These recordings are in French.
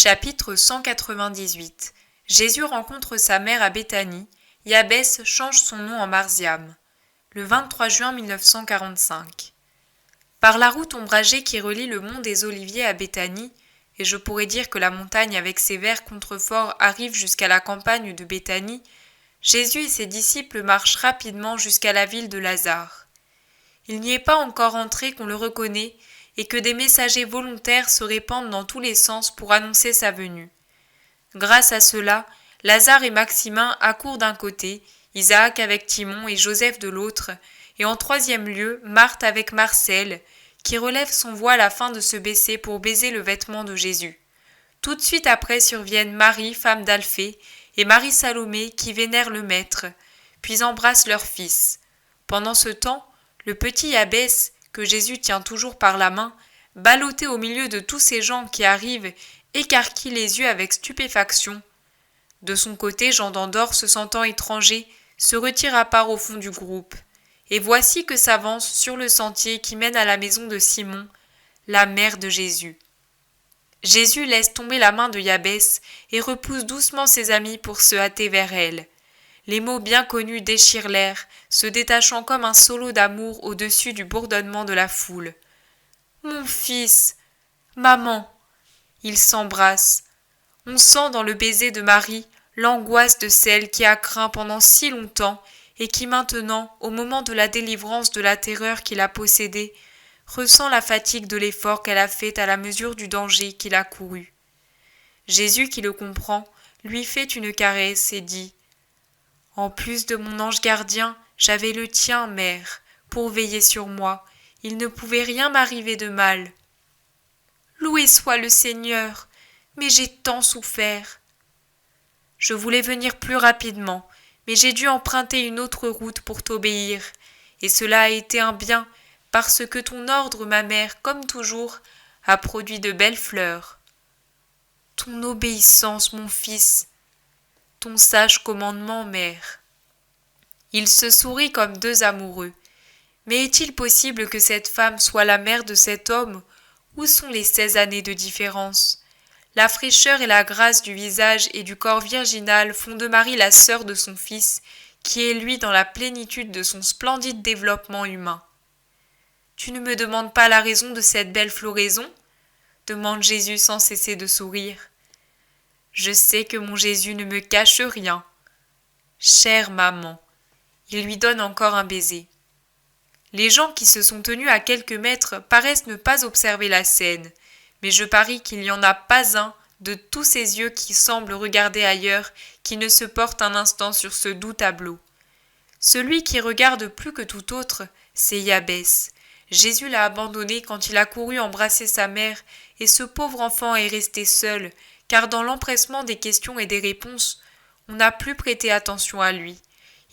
Chapitre 198. Jésus rencontre sa mère à Béthanie. Yabès change son nom en Marziam. Le 23 juin 1945. Par la route ombragée qui relie le mont des Oliviers à Béthanie, et je pourrais dire que la montagne avec ses verts contreforts arrive jusqu'à la campagne de Béthanie, Jésus et ses disciples marchent rapidement jusqu'à la ville de Lazare. Il n'y est pas encore entré qu'on le reconnaît et que des messagers volontaires se répandent dans tous les sens pour annoncer sa venue. Grâce à cela, Lazare et Maximin accourent d'un côté, Isaac avec Timon et Joseph de l'autre, et en troisième lieu, Marthe avec Marcel, qui relève son voile afin de se baisser pour baiser le vêtement de Jésus. Tout de suite après surviennent Marie, femme d'Alphée, et Marie-Salomé qui vénèrent le Maître, puis embrassent leur fils. Pendant ce temps, le petit Yabès, que Jésus tient toujours par la main, ballotté au milieu de tous ces gens qui arrivent, écarquille les yeux avec stupéfaction. De son côté, Jean d'Andorre, se sentant étranger, se retire à part au fond du groupe. Et voici que s'avance sur le sentier qui mène à la maison de Simon, la mère de Jésus. Jésus laisse tomber la main de Yabès et repousse doucement ses amis pour se hâter vers elle. Les mots bien connus déchirent l'air, se détachant comme un solo d'amour au-dessus du bourdonnement de la foule. « Mon fils, maman !» Ils s'embrassent. On sent dans le baiser de Marie l'angoisse de celle qui a craint pendant si longtemps et qui maintenant, au moment de la délivrance de la terreur qui l'a possédée, ressent la fatigue de l'effort qu'elle a fait à la mesure du danger qu'il a couru. Jésus, qui le comprend, lui fait une caresse et dit « En plus de mon ange gardien, j'avais le tien, mère, pour veiller sur moi. Il ne pouvait rien m'arriver de mal. » Loué soit le Seigneur, mais j'ai tant souffert. Je voulais venir plus rapidement, mais j'ai dû emprunter une autre route pour t'obéir, et cela a été un bien, parce que ton ordre, ma mère, comme toujours, a produit de belles fleurs. Ton obéissance, mon fils, ton sage commandement, mère. Ils se sourient comme deux amoureux. Mais est-il possible que cette femme soit la mère de cet homme? Où sont les 16 années de différence? La fraîcheur et la grâce du visage et du corps virginal font de Marie la sœur de son fils, qui est lui dans la plénitude de son splendide développement humain. Tu ne me demandes pas la raison de cette belle floraison? Demande Jésus sans cesser de sourire. Je sais que mon Jésus ne me cache rien. Chère maman, il lui donne encore un baiser. Les gens qui se sont tenus à quelques mètres paraissent ne pas observer la scène, mais je parie qu'il n'y en a pas un de tous ces yeux qui semblent regarder ailleurs qui ne se porte un instant sur ce doux tableau. Celui qui regarde plus que tout autre, c'est Yabès. Jésus l'a abandonné quand il a couru embrasser sa mère, et ce pauvre enfant est resté seul, car dans l'empressement des questions et des réponses, on n'a plus prêté attention à lui.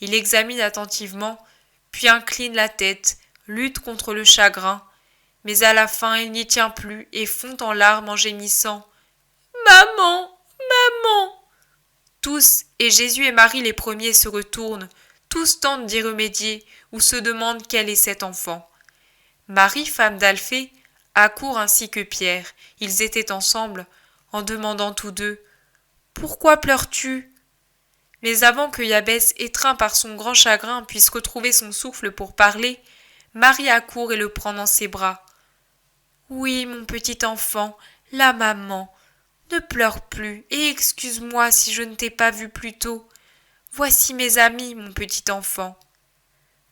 Il examine attentivement, puis incline la tête, lutte contre le chagrin, mais à la fin il n'y tient plus et fond en larmes en gémissant « Maman, maman !» Tous, et Jésus et Marie les premiers se retournent, tous tentent d'y remédier ou se demandent quel est cet enfant. Marie, femme d'Alphée, accourt ainsi que Pierre, ils étaient ensemble, en demandant tous deux « Pourquoi pleures-tu » Mais avant que Yabès, étreint par son grand chagrin, puisse retrouver son souffle pour parler, Marie accourt et le prend dans ses bras. « Oui, mon petit enfant, la maman, ne pleure plus et excuse-moi si je ne t'ai pas vu plus tôt. Voici mes amis, mon petit enfant. »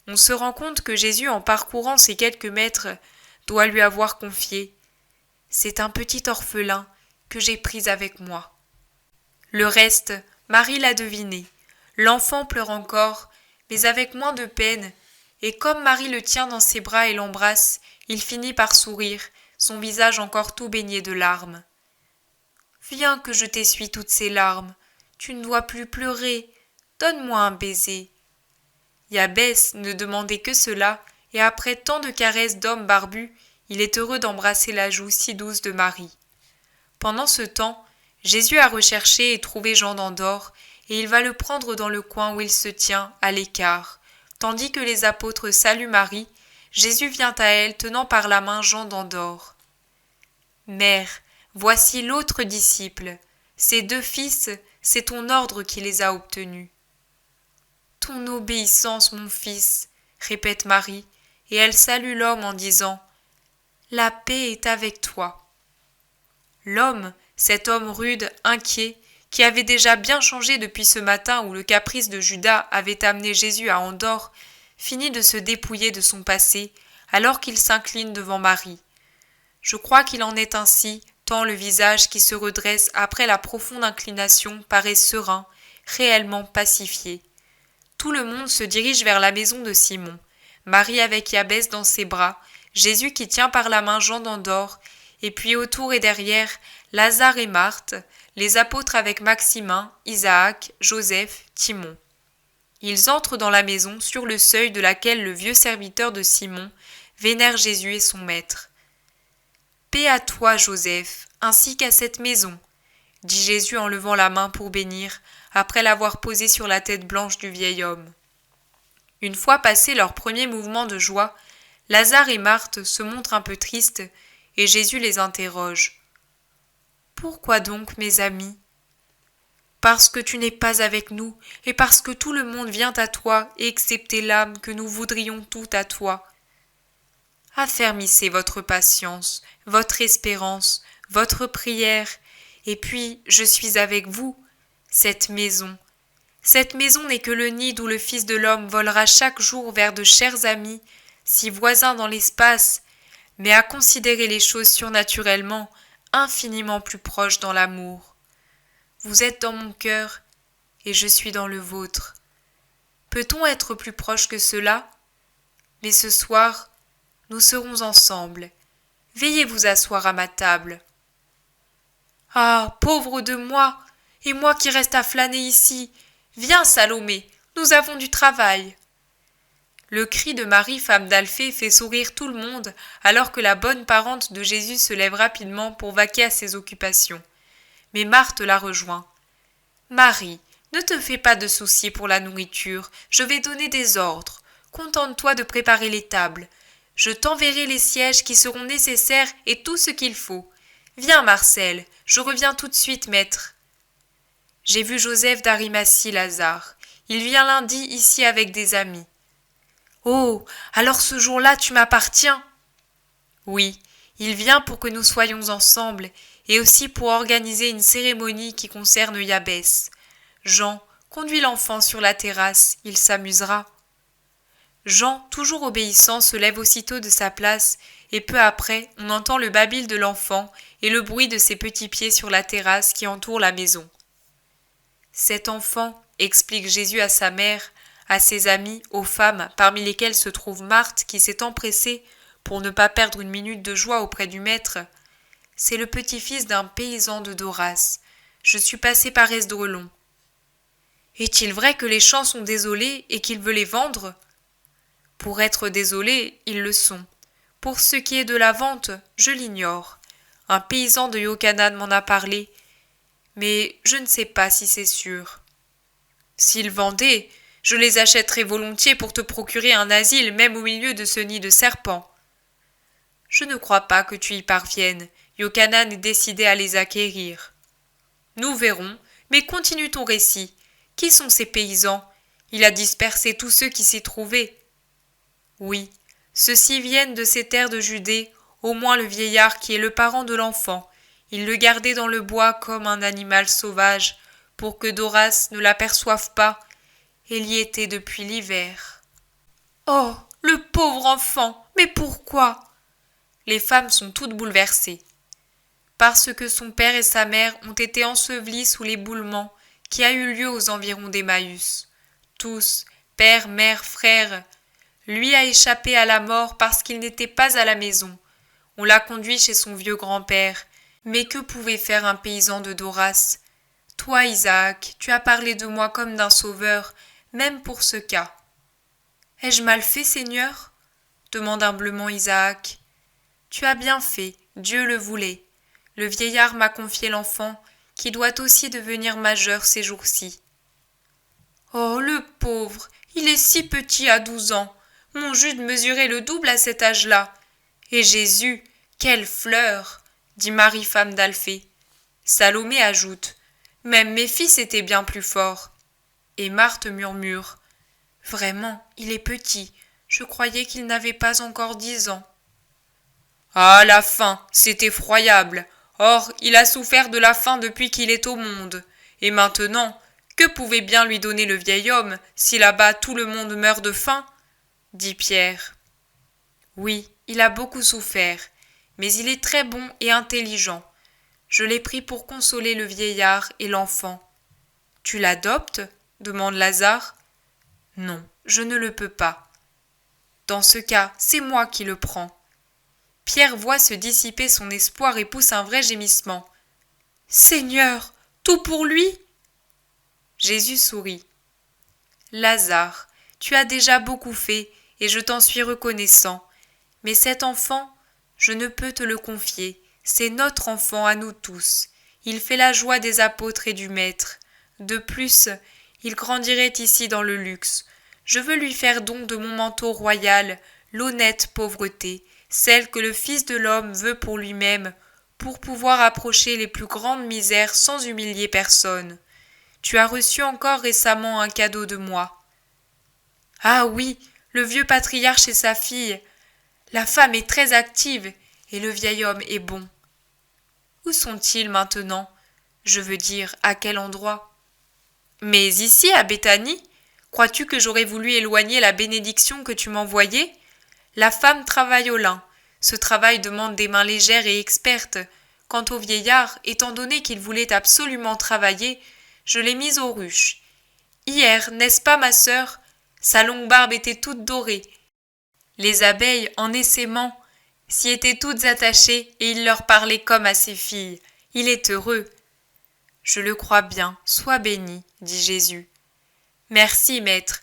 On se rend compte que Jésus, en parcourant ces quelques mètres, doit lui avoir confié « C'est un petit orphelin que j'ai pris avec moi. » Le reste, Marie l'a deviné. L'enfant pleure encore, mais avec moins de peine, et comme Marie le tient dans ses bras et l'embrasse, il finit par sourire, son visage encore tout baigné de larmes. « Viens que je t'essuie toutes ces larmes. Tu ne dois plus pleurer. Donne-moi un baiser. » Yabès ne demandait que cela, et après tant de caresses d'homme barbu, il est heureux d'embrasser la joue si douce de Marie. Pendant ce temps, Jésus a recherché et trouvé Jean d'Andorre, et il va le prendre dans le coin où il se tient, à l'écart. Tandis que les apôtres saluent Marie, Jésus vient à elle tenant par la main Jean d'Andorre. « Mère, Voici l'autre disciple. Ces 2 fils, c'est ton ordre qui les a obtenus. Ton obéissance, mon fils, répète Marie, et elle salue l'homme en disant « La paix est avec toi ». L'homme, cet homme rude, inquiet, qui avait déjà bien changé depuis ce matin où le caprice de Judas avait amené Jésus à Andorre, finit de se dépouiller de son passé alors qu'il s'incline devant Marie. Je crois qu'il en est ainsi, tant le visage qui se redresse après la profonde inclination paraît serein, réellement pacifié. Tout le monde se dirige vers la maison de Simon, Marie avec Iabès dans ses bras, Jésus qui tient par la main Jean d'Andorre, et puis autour et derrière, Lazare et Marthe, les apôtres avec Maximin, Isaac, Joseph, Timon. Ils entrent dans la maison sur le seuil de laquelle le vieux serviteur de Simon vénère Jésus et son maître. « Paix à toi, Joseph, ainsi qu'à cette maison », dit Jésus en levant la main pour bénir, après l'avoir posée sur la tête blanche du vieil homme. Une fois passé leur premier mouvement de joie, Lazare et Marthe se montrent un peu tristes, et Jésus les interroge. « Pourquoi donc, mes amis ? » « Parce que tu n'es pas avec nous, et parce que tout le monde vient à toi, excepté l'âme que nous voudrions tout à toi. Affermissez votre patience, votre espérance, votre prière, et puis je suis avec vous. Cette maison n'est que le nid d'où le Fils de l'homme volera chaque jour vers de chers amis, si voisins dans l'espace, mais à considérer les choses surnaturellement, infiniment plus proches dans l'amour. Vous êtes dans mon cœur, et je suis dans le vôtre. Peut-on être plus proche que cela ? Mais ce soir, nous serons ensemble. Veuillez vous asseoir à ma table. Ah, pauvre de moi, et moi qui reste à flâner ici. Viens, Salomé, nous avons du travail. Le cri de Marie, femme d'Alphée, fait sourire tout le monde, alors que la bonne parente de Jésus se lève rapidement pour vaquer à ses occupations. Mais Marthe la rejoint. « Marie, ne te fais pas de soucis pour la nourriture, je vais donner des ordres. Contente-toi de préparer les tables. Je t'enverrai les sièges qui seront nécessaires et tout ce qu'il faut. Viens, Marcel, je reviens tout de suite, maître. » J'ai vu Joseph d'Arimathie, Lazare. Il vient lundi ici avec des amis. « Oh, alors ce jour-là tu m'appartiens ?» Oui, il vient pour que nous soyons ensemble, et aussi pour organiser une cérémonie qui concerne Iabès. Jean, conduis l'enfant sur la terrasse, il s'amusera. Jean, toujours obéissant, se lève aussitôt de sa place, et peu après, on entend le babil de l'enfant et le bruit de ses petits pieds sur la terrasse qui entoure la maison. Cet enfant, explique Jésus à sa mère, à ses amis, aux femmes, parmi lesquelles se trouve Marthe qui s'est empressée, pour ne pas perdre une minute de joie auprès du maître, c'est le petit-fils d'un paysan de Doras. Je suis passé par Esdraelon. Est-il vrai que les champs sont désolés et qu'il veut les vendre ? Pour être désolés, ils le sont. Pour ce qui est de la vente, je l'ignore. Un paysan de Yochanan m'en a parlé, mais je ne sais pas si c'est sûr. S'il vendait, je les achèterais volontiers pour te procurer un asile même au milieu de ce nid de serpents. Je ne crois pas que tu y parviennes. Yochanan est décidé à les acquérir. Nous verrons, mais continue ton récit. Qui sont ces paysans ? Il a dispersé tous ceux qui s'y trouvaient. Oui, ceux-ci viennent de ces terres de Judée, au moins le vieillard qui est le parent de l'enfant. Il le gardait dans le bois comme un animal sauvage, pour que Doras ne l'aperçoive pas, et il y était depuis l'hiver. Oh, le pauvre enfant, mais pourquoi ? Les femmes sont toutes bouleversées. Parce que son père et sa mère ont été ensevelis sous l'éboulement qui a eu lieu aux environs d'Emmaüs. Tous, père, mère, frère. Lui a échappé à la mort parce qu'il n'était pas à la maison. On l'a conduit chez son vieux grand-père. Mais que pouvait faire un paysan de Doras ? Toi, Isaac, tu as parlé de moi comme d'un sauveur, même pour ce cas. Ai-je mal fait, Seigneur ? demande humblement Isaac. Tu as bien fait, Dieu le voulait. Le vieillard m'a confié l'enfant, qui doit aussi devenir majeur ces jours-ci. Oh, le pauvre, il est si petit à 12 ans. Mon Jude mesurait le double à cet âge-là. Et Jésus, quelle fleur, dit Marie, femme d'Alphée. Salomé ajoute, même mes fils étaient bien plus forts. Et Marthe murmure, vraiment, il est petit, je croyais qu'il n'avait pas encore 10 ans. Ah, la faim, c'est effroyable. Or, il a souffert de la faim depuis qu'il est au monde. Et maintenant, que pouvait bien lui donner le vieil homme si là-bas tout le monde meurt de faim? Dit Pierre. Oui, il a beaucoup souffert, mais il est très bon et intelligent. Je l'ai pris pour consoler le vieillard et l'enfant. Tu l'adoptes? Demande Lazare. Non, je ne le peux pas. Dans ce cas, c'est moi qui le prends. Pierre voit se dissiper son espoir et pousse un vrai gémissement. Seigneur, tout pour lui? Jésus sourit. Lazare, tu as déjà beaucoup fait, et je t'en suis reconnaissant. Mais cet enfant, je ne peux te le confier, c'est notre enfant à nous tous. Il fait la joie des apôtres et du Maître. De plus, il grandirait ici dans le luxe. Je veux lui faire don de mon manteau royal, l'honnête pauvreté, celle que le Fils de l'homme veut pour lui-même, pour pouvoir approcher les plus grandes misères sans humilier personne. Tu as reçu encore récemment un cadeau de moi. Ah oui, le vieux patriarche et sa fille. La femme est très active et le vieil homme est bon. Où sont-ils maintenant? Je veux dire, à quel endroit? Mais ici, à Béthanie, crois-tu que j'aurais voulu éloigner la bénédiction que tu m'envoyais? La femme travaille au lin. Ce travail demande des mains légères et expertes. Quant au vieillard, étant donné qu'il voulait absolument travailler, je l'ai mis aux ruches. Hier, n'est-ce pas, ma sœur? Sa longue barbe était toute dorée. Les abeilles, en essaimant, s'y étaient toutes attachées et il leur parlait comme à ses filles. Il est heureux. Je le crois bien, sois béni, dit Jésus. Merci, maître,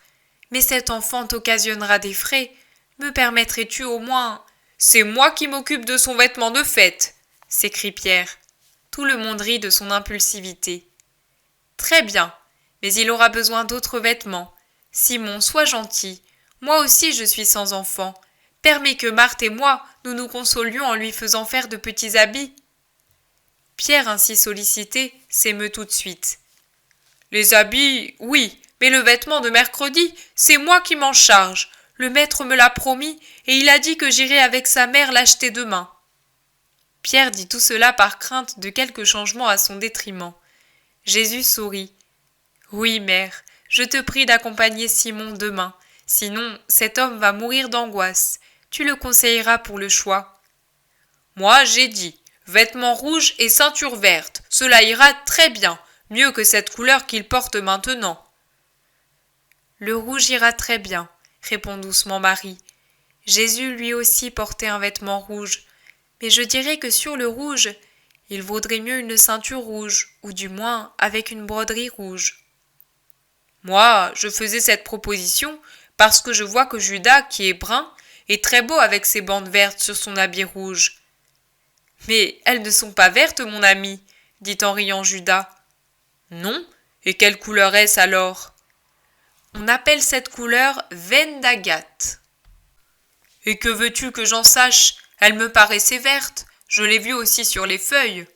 mais cet enfant t'occasionnera des frais. Me permettrais-tu au moins... C'est moi qui m'occupe de son vêtement de fête, s'écrie Pierre. Tout le monde rit de son impulsivité. Très bien, mais il aura besoin d'autres vêtements. Simon, sois gentil. Moi aussi je suis sans enfant. Permets que Marthe et moi, nous nous consolions en lui faisant faire de petits habits. Pierre, ainsi sollicité, s'émeut tout de suite. Les habits, oui, mais le vêtement de mercredi, c'est moi qui m'en charge. Le maître me l'a promis, et il a dit que j'irai avec sa mère l'acheter demain. Pierre dit tout cela par crainte de quelque changement à son détriment. Jésus sourit. Oui, mère, je te prie d'accompagner Simon demain, sinon cet homme va mourir d'angoisse. Tu le conseilleras pour le choix. Moi, j'ai dit, vêtements rouges et ceinture verte, cela ira très bien, mieux que cette couleur qu'il porte maintenant. Le rouge ira très bien, répond doucement Marie. Jésus lui aussi portait un vêtement rouge, mais je dirais que sur le rouge, il vaudrait mieux une ceinture rouge, ou du moins avec une broderie rouge. Moi, je faisais cette proposition parce que je vois que Judas, qui est brun, est très beau avec ses bandes vertes sur son habit rouge. Mais elles ne sont pas vertes, mon ami, dit en riant Judas. Non, et quelle couleur est-ce alors? On appelle cette couleur veine d'agate. Et que veux-tu que j'en sache? Elle me paraissait verte, je l'ai vue aussi sur les feuilles.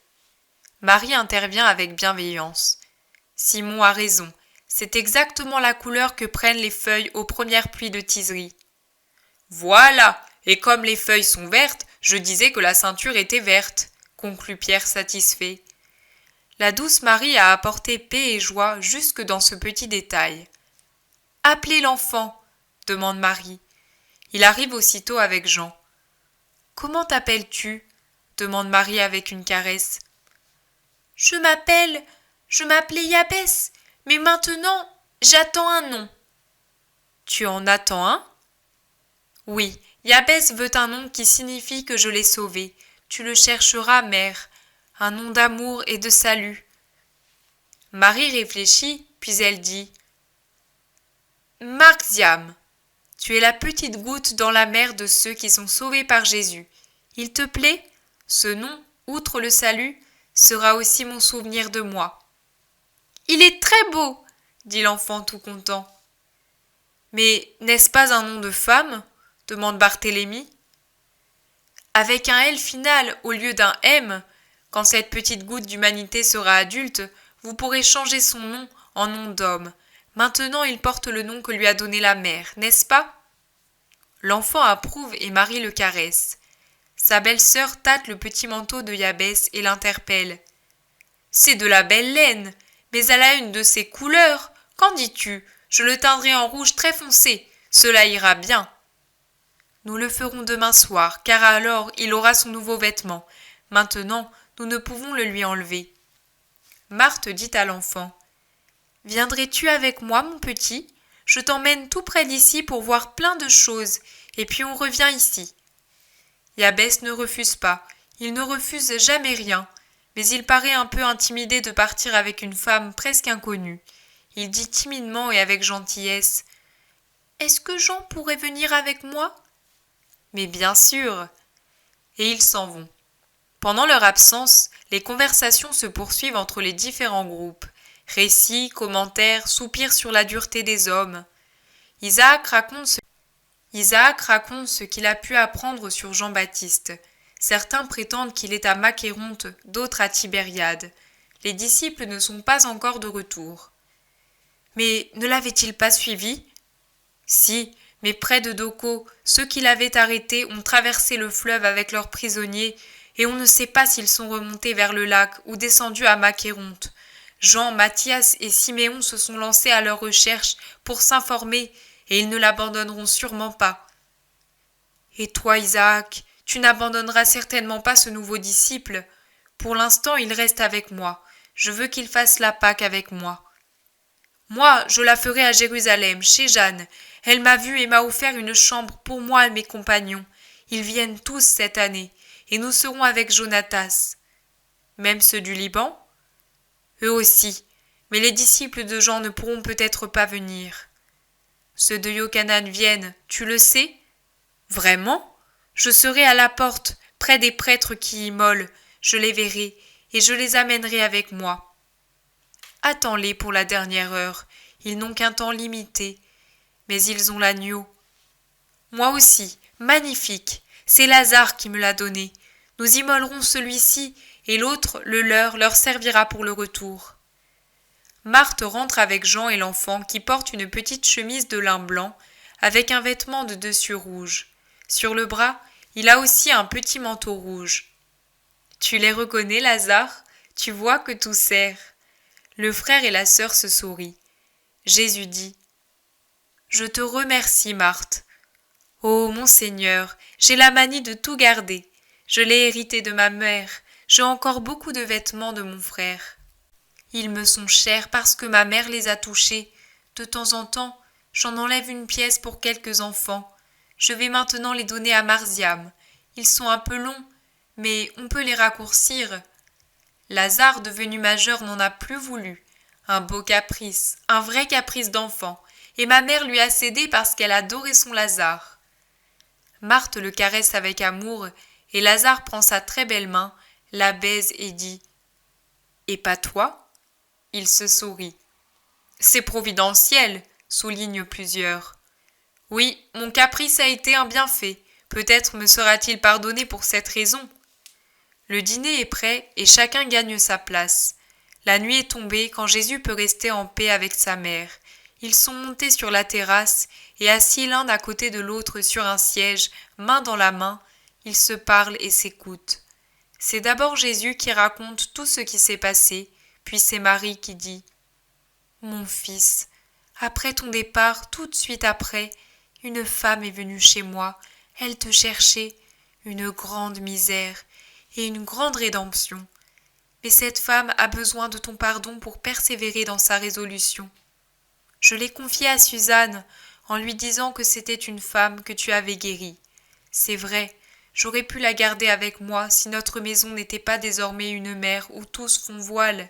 Marie intervient avec bienveillance. Simon a raison, c'est exactement la couleur que prennent les feuilles aux premières pluies de tiserie. Voilà, et comme les feuilles sont vertes, je disais que la ceinture était verte, conclut Pierre satisfait. La douce Marie a apporté paix et joie jusque dans ce petit détail. Appelez l'enfant, demande Marie. Il arrive aussitôt avec Jean. Comment t'appelles-tu? Demande Marie avec une caresse. Je m'appelais Yabès, mais maintenant j'attends un nom. Tu en attends un? Oui, Yabès veut un nom qui signifie que je l'ai sauvé. Tu le chercheras, mère, un nom d'amour et de salut. Marie réfléchit, puis elle dit Marxiam, tu es la petite goutte dans la mer de ceux qui sont sauvés par Jésus. Il te plaît? Ce nom, outre le salut, sera aussi mon souvenir de moi. Il est très beau, dit l'enfant tout content. Mais n'est-ce pas un nom de femme? Demande Barthélemy. Avec un L final au lieu d'un M, quand cette petite goutte d'humanité sera adulte, vous pourrez changer son nom en nom d'homme. Maintenant, il porte le nom que lui a donné la mère, n'est-ce pas? L'enfant approuve et Marie le caresse. Sa belle-sœur tâte le petit manteau de Jabès et l'interpelle. C'est de la belle laine, mais elle a une de ses couleurs. Qu'en dis-tu? Je le teindrai en rouge très foncé. Cela ira bien. Nous le ferons demain soir, car alors il aura son nouveau vêtement. Maintenant, nous ne pouvons le lui enlever. Marthe dit à l'enfant. Viendrais-tu avec moi, mon petit? Je t'emmène tout près d'ici pour voir plein de choses, et puis on revient ici. Jabès ne refuse pas, il ne refuse jamais rien, mais il paraît un peu intimidé de partir avec une femme presque inconnue. Il dit timidement et avec gentillesse. Est-ce que Jean pourrait venir avec moi? Mais bien sûr. Et ils s'en vont. Pendant leur absence, les conversations se poursuivent entre les différents groupes. Récits, commentaires, soupirs sur la dureté des hommes. Isaac raconte ce qu'il a pu apprendre sur Jean-Baptiste. Certains prétendent qu'il est à Macéronte, d'autres à Tibériade. Les disciples ne sont pas encore de retour. Mais ne l'avait-il pas suivi? Si, mais près de Doko, ceux qui l'avaient arrêté ont traversé le fleuve avec leurs prisonniers, et on ne sait pas s'ils sont remontés vers le lac ou descendus à Macéronte. Jean, Matthias et Siméon se sont lancés à leur recherche pour s'informer, et ils ne l'abandonneront sûrement pas. Et toi, Isaac, tu n'abandonneras certainement pas ce nouveau disciple. Pour l'instant, il reste avec moi. Je veux qu'il fasse la Pâque avec moi. Moi, je la ferai à Jérusalem, chez Jeanne. Elle m'a vue et m'a offert une chambre pour moi et mes compagnons. Ils viennent tous cette année, et nous serons avec Jonatas. Même ceux du Liban? Eux aussi, mais les disciples de Jean ne pourront peut-être pas venir. Ceux de Yochanan viennent, tu le sais? Vraiment? Je serai à la porte, près des prêtres qui immolent, je les verrai, et je les amènerai avec moi. Attends-les pour la dernière heure, ils n'ont qu'un temps limité, mais ils ont l'agneau. Moi aussi, magnifique, c'est Lazare qui me l'a donné. Nous immolerons celui-ci, et l'autre, le leur servira pour le retour. Marthe rentre avec Jean et l'enfant qui porte une petite chemise de lin blanc avec un vêtement de dessus rouge. Sur le bras, il a aussi un petit manteau rouge. Tu les reconnais, Lazare? Tu vois que tout sert. Le frère et la sœur se sourient. Jésus dit. Je te remercie, Marthe. Ô mon Seigneur, j'ai la manie de tout garder. Je l'ai hérité de ma mère. J'ai encore beaucoup de vêtements de mon frère. Ils me sont chers parce que ma mère les a touchés. De temps en temps, j'en enlève une pièce pour quelques enfants. Je vais maintenant les donner à Marziam. Ils sont un peu longs, mais on peut les raccourcir. Lazare, devenu majeur, n'en a plus voulu. Un beau caprice, un vrai caprice d'enfant, et ma mère lui a cédé parce qu'elle adorait son Lazare. Marthe le caresse avec amour, et Lazare prend sa très belle main, la baise et dit « Et pas toi ?» Il se sourit. « C'est providentiel », soulignent plusieurs. « Oui, mon caprice a été un bienfait. Peut-être me sera-t-il pardonné pour cette raison. » Le dîner est prêt et chacun gagne sa place. La nuit est tombée quand Jésus peut rester en paix avec sa mère. Ils sont montés sur la terrasse et assis l'un à côté de l'autre sur un siège, main dans la main, ils se parlent et s'écoutent. C'est d'abord Jésus qui raconte tout ce qui s'est passé, puis c'est Marie qui dit « Mon fils, après ton départ, tout de suite après, une femme est venue chez moi, elle te cherchait, une grande misère et une grande rédemption. Mais cette femme a besoin de ton pardon pour persévérer dans sa résolution. Je l'ai confiée à Suzanne en lui disant que c'était une femme que tu avais guérie. C'est vrai, j'aurais pu la garder avec moi si notre maison n'était pas désormais une mer où tous font voile,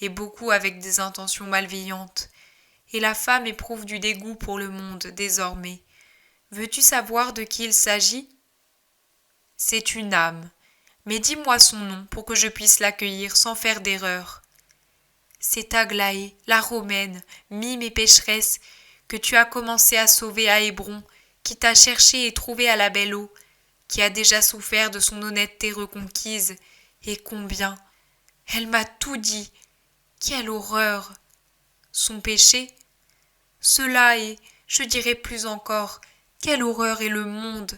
et beaucoup avec des intentions malveillantes. Et la femme éprouve du dégoût pour le monde désormais. Veux-tu savoir de qui il s'agit? C'est une âme. Mais dis-moi son nom pour que je puisse l'accueillir sans faire d'erreur. C'est Aglaé, la romaine, mime et pécheresse, que tu as commencé à sauver à Hébron, qui t'a cherché et trouvé à la belle eau, qui a déjà souffert de son honnêteté reconquise, et combien. Elle m'a tout dit. Quelle horreur. Son péché? Cela est, je dirais plus encore, quelle horreur est le monde.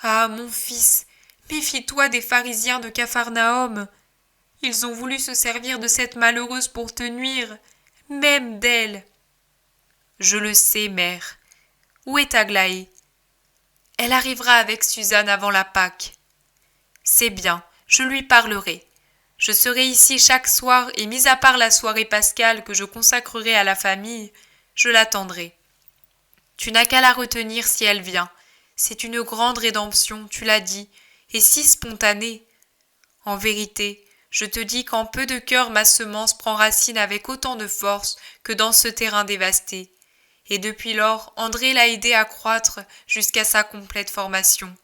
Ah, mon fils, méfie-toi des pharisiens de Capharnaüm. Ils ont voulu se servir de cette malheureuse pour te nuire, même d'elle. Je le sais, mère. Où est Aglaé? Elle arrivera avec Suzanne avant la Pâque. C'est bien, je lui parlerai. Je serai ici chaque soir et mis à part la soirée pascale que je consacrerai à la famille, je l'attendrai. Tu n'as qu'à la retenir si elle vient. C'est une grande rédemption, tu l'as dit, et si spontanée. En vérité, je te dis qu'en peu de cœurs ma semence prend racine avec autant de force que dans ce terrain dévasté. Et depuis lors, André l'a aidée à croître jusqu'à sa complète formation.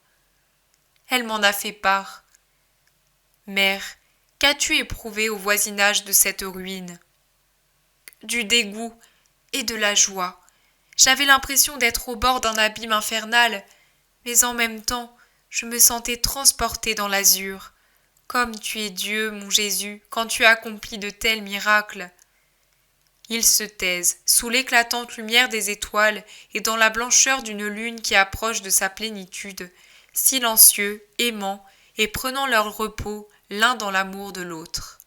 Elle m'en a fait part. Mère, qu'as-tu éprouvé au voisinage de cette ruine? Du dégoût et de la joie. J'avais l'impression d'être au bord d'un abîme infernal, mais en même temps, je me sentais transportée dans l'azur. Comme tu es Dieu, mon Jésus, quand tu accomplis de tels miracles. Ils se taisent, sous l'éclatante lumière des étoiles et dans la blancheur d'une lune qui approche de sa plénitude, silencieux, aimants et prenant leur repos l'un dans l'amour de l'autre.